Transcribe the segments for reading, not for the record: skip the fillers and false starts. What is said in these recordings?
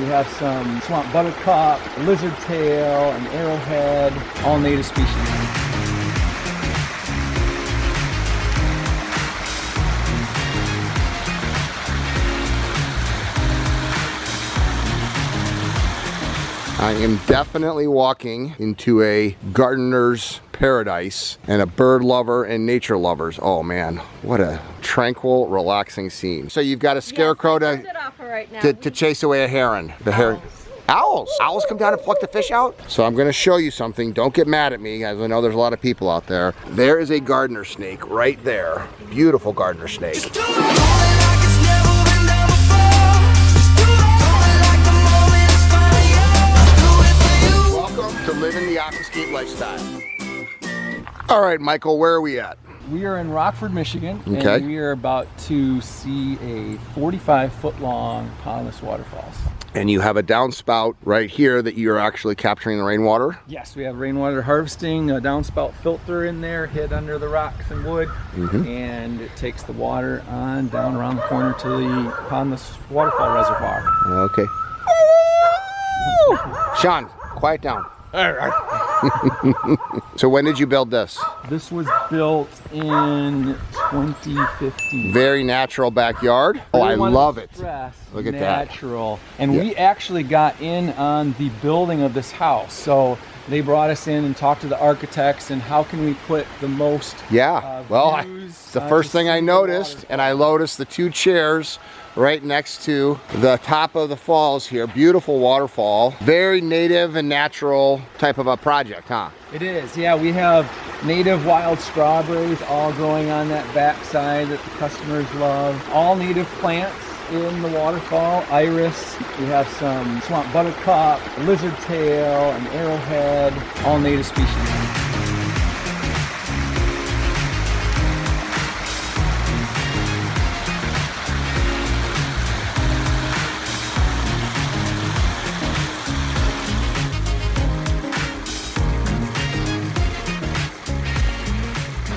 We have some swamp buttercup, lizard tail, and arrowhead, all native species. I am definitely walking into a gardener's paradise and a bird lover and nature lovers. Oh man, what a tranquil, relaxing scene. So you've got a scarecrow to chase away a heron. The heron. Owls! Owls come down and pluck the fish out? So I'm gonna show you something. Don't get mad at me, guys. I know there's a lot of people out there. There is a gardener snake right there. Beautiful gardener snake. To living the Aquascape lifestyle. All right, Michael, where are we at? We are in Rockford, Michigan, okay. And we are about to see a 45-foot-long Pondless Waterfalls. And you have a downspout right here that you're actually capturing the rainwater? Yes, we have rainwater harvesting, a downspout filter in there, hid under the rocks and wood, and it takes the water on down around the corner to the Pondless Waterfall Reservoir. Okay. Sean, quiet down. So when did you build this? This was built in 2015. Very natural backyard. Oh, I love it. Look at that. Natural. And we actually got in on the building of this house. So they brought us in and talked to the architects and how can we put the most well, it's the first thing I noticed, and I noticed the two chairs right next to the top of the falls here. Beautiful waterfall. Very native and natural type of a project, huh? It is, yeah. We have native wild strawberries all growing on that backside that the customers love. All native plants in the waterfall. Iris. We have some swamp buttercup, lizard tail, and arrowhead, all native species.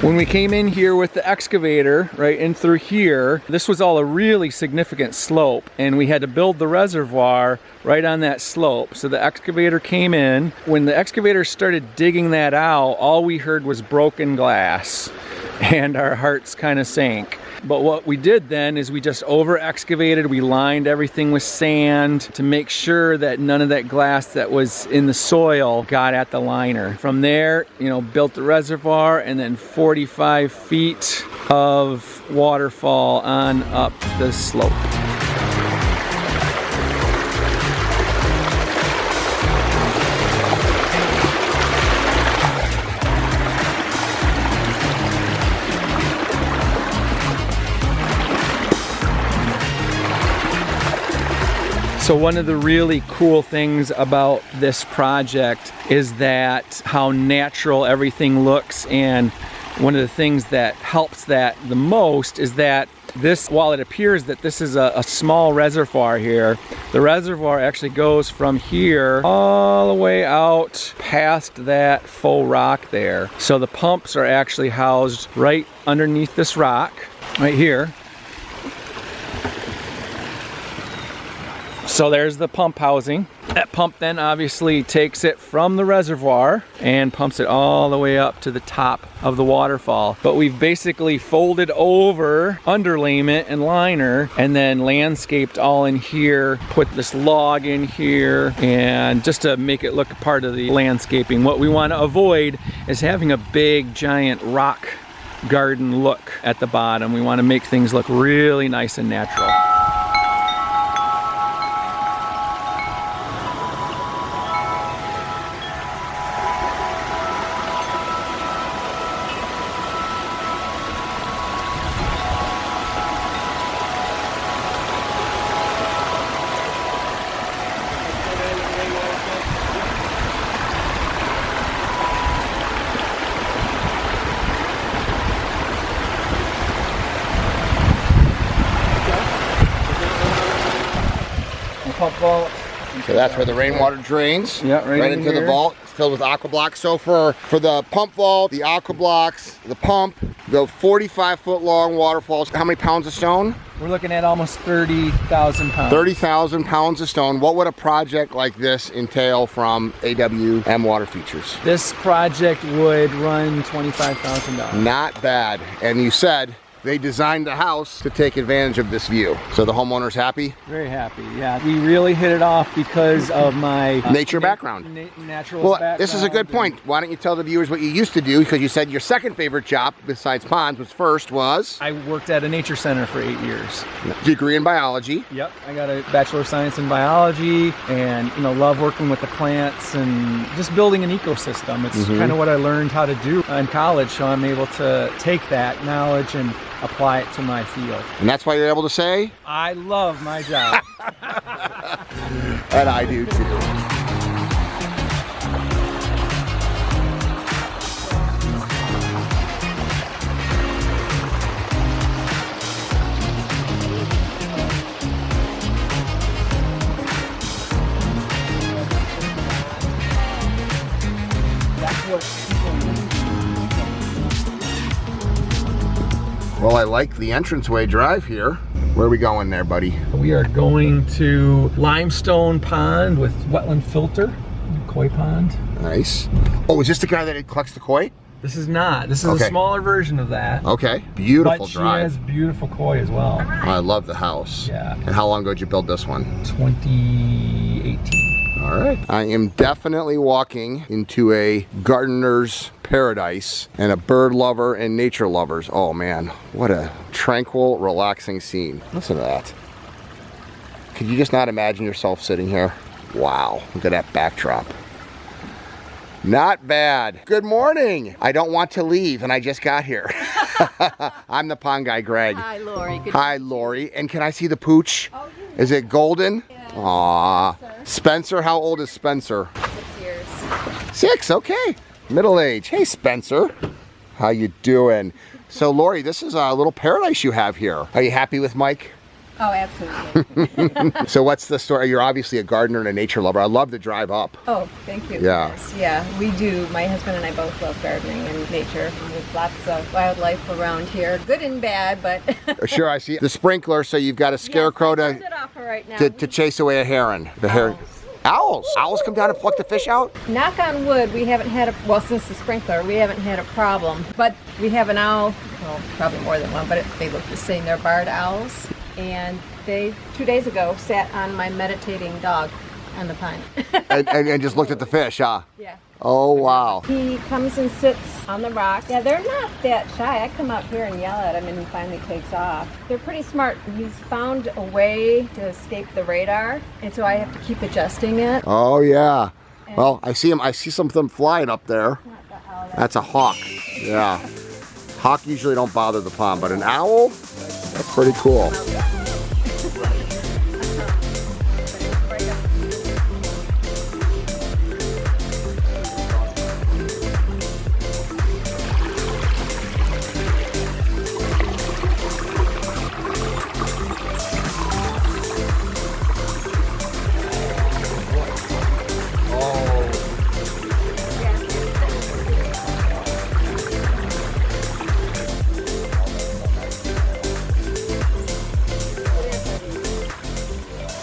When we came in here with the excavator, right in through here, this was all a really significant slope, and we had to build the reservoir right on that slope. So the excavator came in. When the excavator started digging that out, all we heard was broken glass, and our hearts kind of sank. But what we did then is we just over excavated, we lined everything with sand to make sure that none of that glass that was in the soil got at the liner. From there, you know, built the reservoir, and then 45 feet of waterfall on up the slope. So one of the really cool things about this project is that how natural everything looks, and one of the things that helps that the most is that this, while it appears that this is a small reservoir here, the reservoir actually goes from here all the way out past that faux rock there. So the pumps are actually housed right underneath this rock, right here. So there's the pump housing. That pump then obviously takes it from the reservoir and pumps it all the way up to the top of the waterfall. But we've basically folded over underlayment and liner and then landscaped all in here, put this log in here, and just to make it look a part of the landscaping. What we want to avoid is having a big giant rock garden look at the bottom. We want to make things look really nice and natural. Pump vault. So that's where the rainwater drains, yeah, right into the vault. filled with aqua blocks. So for the pump vault, the aqua blocks, the pump, the 45-foot long waterfalls, how many pounds of stone? We're looking at almost 30,000 pounds. 30,000 pounds of stone. What would a project like this entail from AWM Water Features? This project would run $25,000. Not bad. And you said they designed the house to take advantage of this view. So the homeowner's happy? Very happy, yeah. We really hit it off because of my nature background. Natural background. This is a good point. Why don't you tell the viewers what you used to do? Because you said your second favorite job besides ponds was I worked at a nature center for 8 years. Degree in biology. Yep, I got a Bachelor of Science in Biology, and love working with the plants and just building an ecosystem. It's kind of what I learned how to do in college, so I'm able to take that knowledge and apply it to my field. And that's why you're able to say? I love my job. And I do too. That's what people need. Well, I like the entranceway drive here. Where are we going there, buddy? We are going to Limestone Pond with wetland filter, koi pond. Nice. Oh, is this the guy that collects the koi? This is not. This is a smaller version of that. Okay. Beautiful but drive. She has beautiful koi as well. I love the house. Yeah. And how long ago did you build this one? 2018. All right. I am definitely walking into a gardener's paradise and a bird lover and nature lovers. Oh man, what a tranquil, relaxing scene. Listen to that. Could you just not imagine yourself sitting here? Wow, look at that backdrop. Not bad. Good morning. I don't want to leave and I just got here. I'm the pond guy, Greg. Hi, Lori. Hi, Lori. And can I see the pooch? Oh, yeah. Is it golden? Yes. Aw. Spencer, how old is Spencer? 6 years. 6, okay. Middle age. Hey, Spencer. How you doing? So, Lori, this is a little paradise you have here. Are you happy with Mike? Oh, absolutely. So what's the story? You're obviously a gardener and a nature lover. I love the drive up. Oh, thank you. Yeah. Yes, yeah, we do. My husband and I both love gardening and nature. There's lots of wildlife around here, good and bad, but... Sure, I see the sprinkler, so you've got a scarecrow yes, I turned it off right now. to chase away a heron. The heron. Owls. Owls come down and pluck the fish out? Knock on wood, we haven't had a, well, since the sprinkler, we haven't had a problem. But we have an owl, well, probably more than one, but they look the same. They're barred owls. And they, 2 days ago, sat on my meditating dog on the pond. and just looked at the fish, huh? Yeah. Oh, wow. He comes and sits on the rock. Yeah, they're not that shy. I come out here and yell at him and he finally takes off. They're pretty smart. He's found a way to escape the radar, and so I have to keep adjusting it. Oh, yeah. Well, I see something flying up there. That's a hawk. Yeah. Hawk usually don't bother the pond, but an owl? That's pretty cool.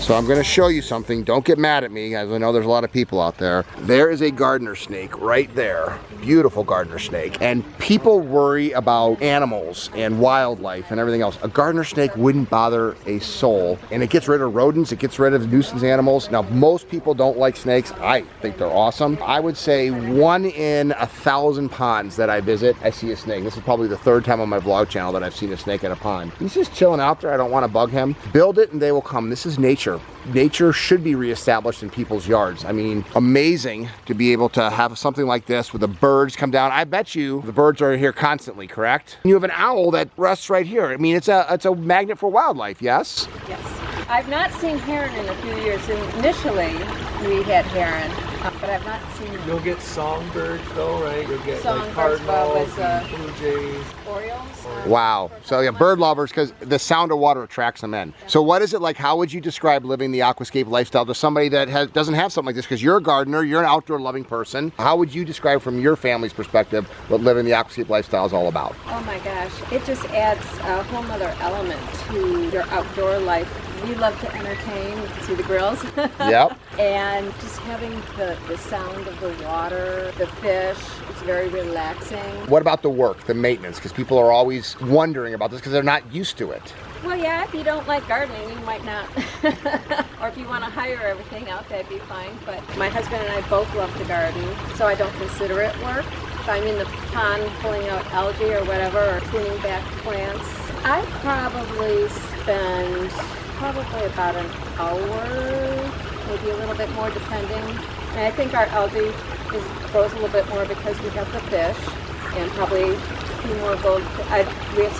So I'm going to show you something. Don't get mad at me, as I know there's a lot of people out there. There is a gardener snake right there. Beautiful gardener snake. And people worry about animals and wildlife and everything else. A gardener snake wouldn't bother a soul. And it gets rid of rodents. It gets rid of nuisance animals. Now, most people don't like snakes. I think they're awesome. I would say 1 in 1,000 ponds that I visit, I see a snake. This is probably the 3rd time on my vlog channel that I've seen a snake in a pond. He's just chilling out there. I don't want to bug him. Build it and they will come. This is nature. Nature should be reestablished in people's yards. I mean, amazing to be able to have something like this where the birds come down. I bet you the birds are here constantly, correct? You have an owl that rests right here. I mean, it's a magnet for wildlife, yes? Yes. I've not seen heron in a few years. Initially, we had heron. but I've not seen You'll get songbirds though, right? You'll get like songbirds, cardinals, but and blue jays. orioles. Wow. So yeah, bird lovers, because the sound of water attracts them in. So what is it like? How would you describe living the aquascape lifestyle to somebody that doesn't have something like this? Because you're a gardener, you're an outdoor loving person. How would you describe from your family's perspective what living the aquascape lifestyle is all about? Oh my gosh, it just adds a whole nother element to your outdoor life. We love to entertain, you can see the grills. Yep. And just having the sound of the water, the fish, it's very relaxing. What about the work, the maintenance? Because people are always wondering about this because they're not used to it. Well, yeah, if you don't like gardening, you might not. Or if you want to hire everything out, that'd be fine. But my husband and I both love to garden, so I don't consider it work. If I'm in the pond pulling out algae or whatever, or pruning back plants, I probably spend about an hour, maybe a little bit more depending. And I think our algae grows a little bit more because we have the fish, and probably a few more gold.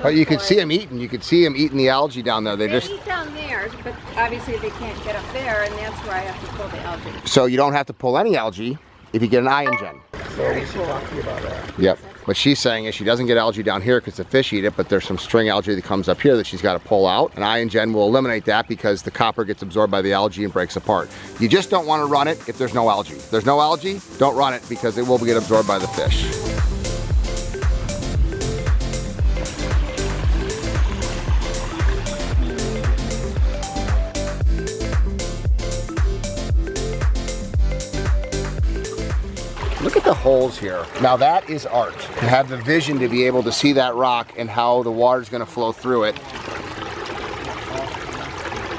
But you could see them eating. You could see them eating the algae down there. They just eat down there, but obviously they can't get up there, and that's where I have to pull the algae. So you don't have to pull any algae if you get an ion. So we should talk to you about that. Yep. What she's saying is she doesn't get algae down here because the fish eat it, but there's some string algae that comes up here that she's got to pull out. And ion will eliminate that because the copper gets absorbed by the algae and breaks apart. You just don't want to run it if there's no algae. If there's no algae, don't run it because it will get absorbed by the fish. Look at the holes here. Now that is art. To have the vision to be able to see that rock and how the water's going to flow through it.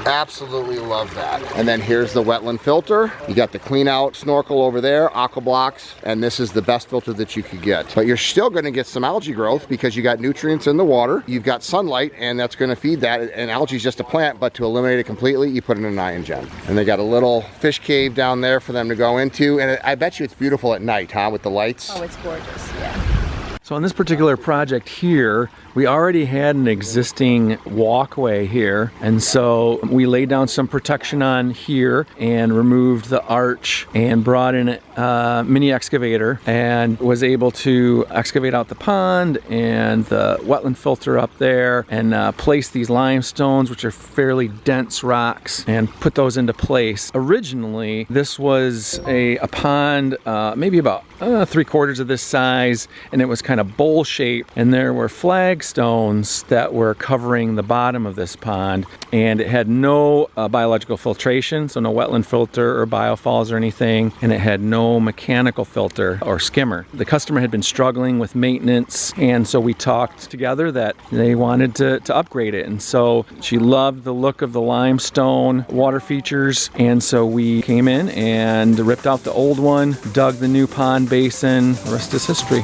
Absolutely love that. And then here's the wetland filter. You got the clean out snorkel over there, aqua blocks, and this is the best filter that you could get. But you're still going to get some algae growth because you got nutrients in the water. You've got sunlight, and that's going to feed that. And algae is just a plant, but to eliminate it completely, you put in an ion gen. And they got a little fish cave down there for them to go into. And I bet you it's beautiful at night, huh, with the lights? Oh, it's gorgeous, yeah. So on this particular project here, we already had an existing walkway here, and so we laid down some protection on here and removed the arch and brought in a mini excavator and was able to excavate out the pond and the wetland filter up there and place these limestones, which are fairly dense rocks, and put those into place. Originally, this was a pond maybe about 3/4 of this size, and it was kind of bowl shaped, and there were flagstones that were covering the bottom of this pond, and it had no biological filtration, so no wetland filter or biofalls or anything, and it had no mechanical filter or skimmer. The customer had been struggling with maintenance, and so we talked together that they wanted to upgrade it, and so she loved the look of the limestone water features, and so we came in and ripped out the old one, dug the new pond basin. The rest is history.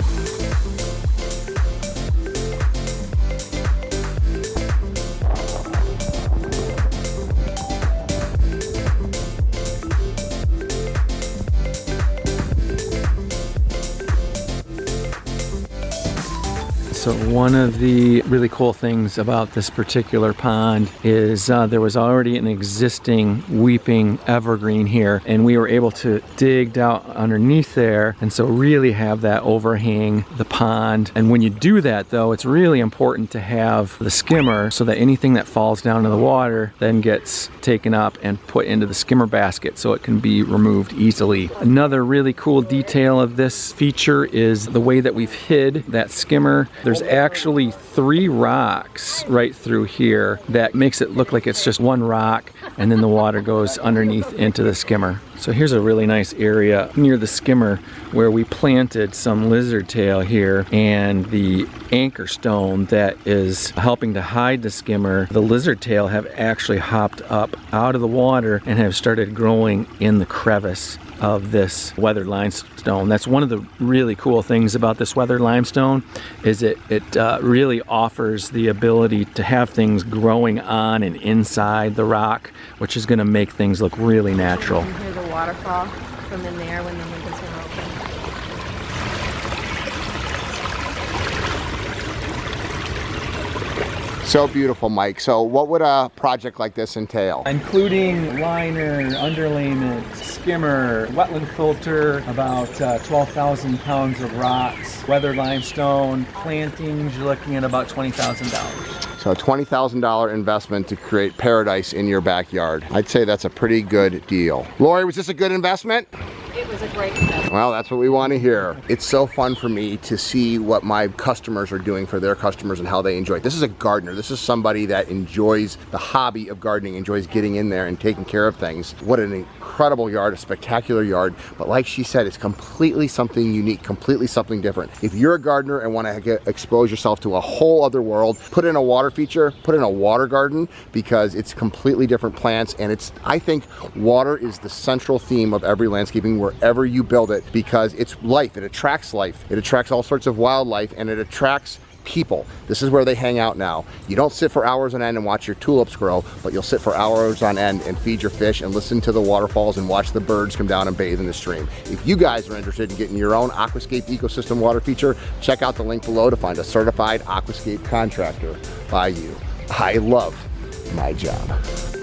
So one of the really cool things about this particular pond is there was already an existing weeping evergreen here, and we were able to dig out underneath there and so really have that overhang the pond. And when you do that though, it's really important to have the skimmer so that anything that falls down to the water then gets taken up and put into the skimmer basket so it can be removed easily. Another really cool detail of this feature is the way that we've hid that skimmer. There's actually 3 rocks right through here that makes it look like it's just one rock, and then the water goes underneath into the skimmer. So here's a really nice area near the skimmer where we planted some lizard tail here, and the anchor stone that is helping to hide the skimmer, the lizard tail have actually hopped up out of the water and have started growing in the crevice of this weathered limestone. That's one of the really cool things about this weathered limestone is it really offers the ability to have things growing on and inside the rock, which is going to make things look really natural. You can hear the waterfall from in there when the windows are open. So beautiful, Mike. So what would a project like this entail? Including liner, underlayment, skimmer, wetland filter, about 12,000 pounds of rocks, weathered limestone, plantings, you're looking at about $20,000. So a $20,000 investment to create paradise in your backyard. I'd say that's a pretty good deal. Lori, was this a good investment? It was a great investment. Well, that's what we want to hear. It's so fun for me to see what my customers are doing for their customers and how they enjoy it. This is a gardener. This is somebody that enjoys the hobby of gardening, enjoys getting in there and taking care of things. What an incredible yard, a spectacular yard. But like she said, it's completely something unique, completely something different. If you're a gardener and want to expose yourself to a whole other world, put in a water feature, put in a water garden, because it's completely different plants. And I think water is the central theme of every landscaping wherever you build it, because it's life. It attracts life. It attracts all sorts of wildlife, and it attracts people. This is where they hang out now. You don't sit for hours on end and watch your tulips grow, but you'll sit for hours on end and feed your fish and listen to the waterfalls and watch the birds come down and bathe in the stream. If you guys are interested in getting your own Aquascape ecosystem water feature, check out the link below to find a certified Aquascape contractor by you. I love my job.